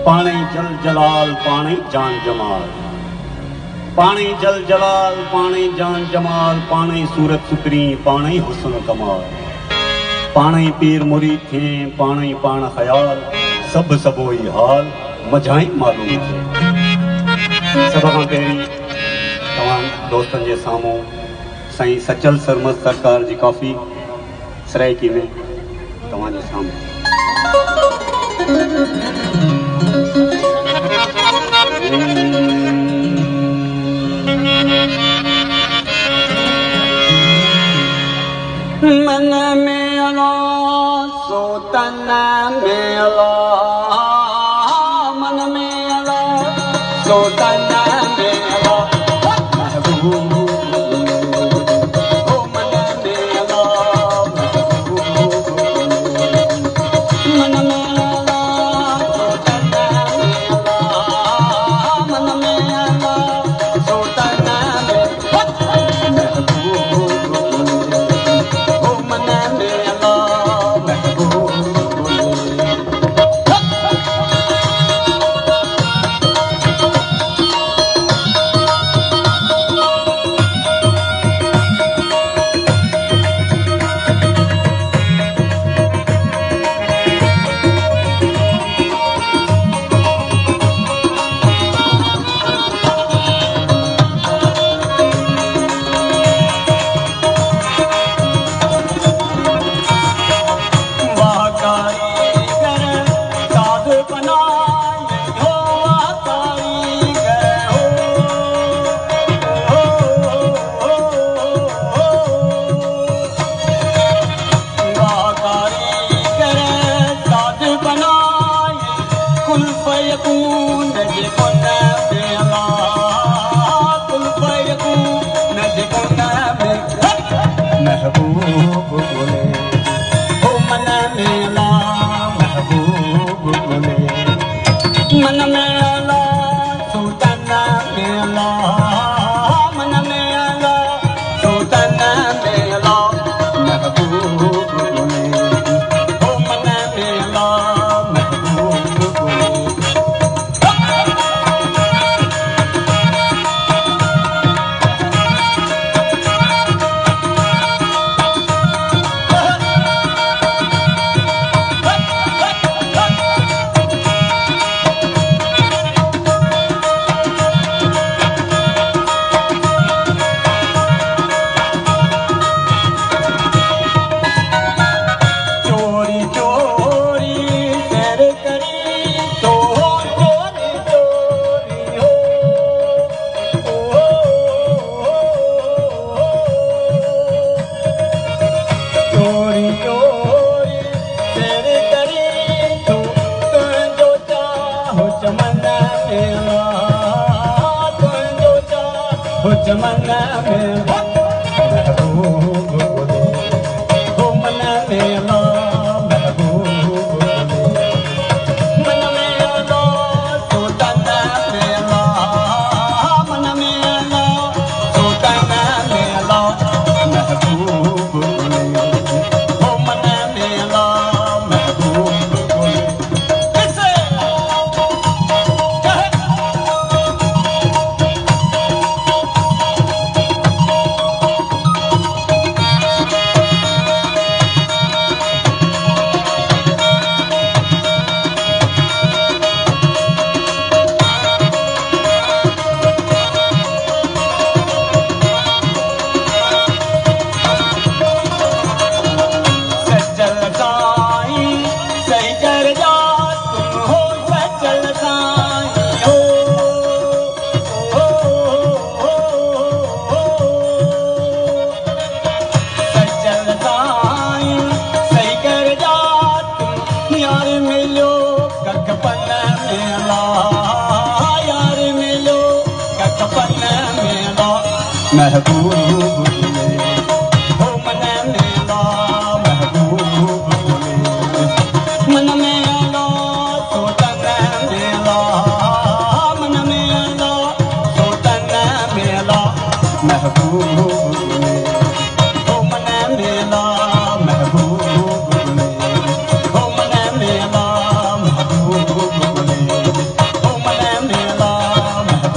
पाने जल जलाल पाने जान जमाल, पाने जल जलाल पाने जान जमाल, पाने सूरत सुतरी पाने हुस्न कमाल, पाने पीर मुरीद थे पाने पाण ख्याल, सब सबोई हाल मझाई मालूम थे। सब खां पहिरीं तमाम दोस्तन के सामूं साईं सचल सरमद सरकार जी काफ़ी सराइकी में तव्हांजे सामने मन में अल्लाह सो तन में अल्लाह, मन में अल्लाह सो तन में अल्लाह, महबूब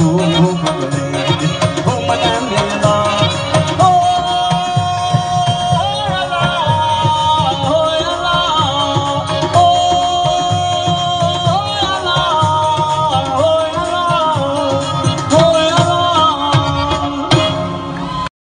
घूम घूम गले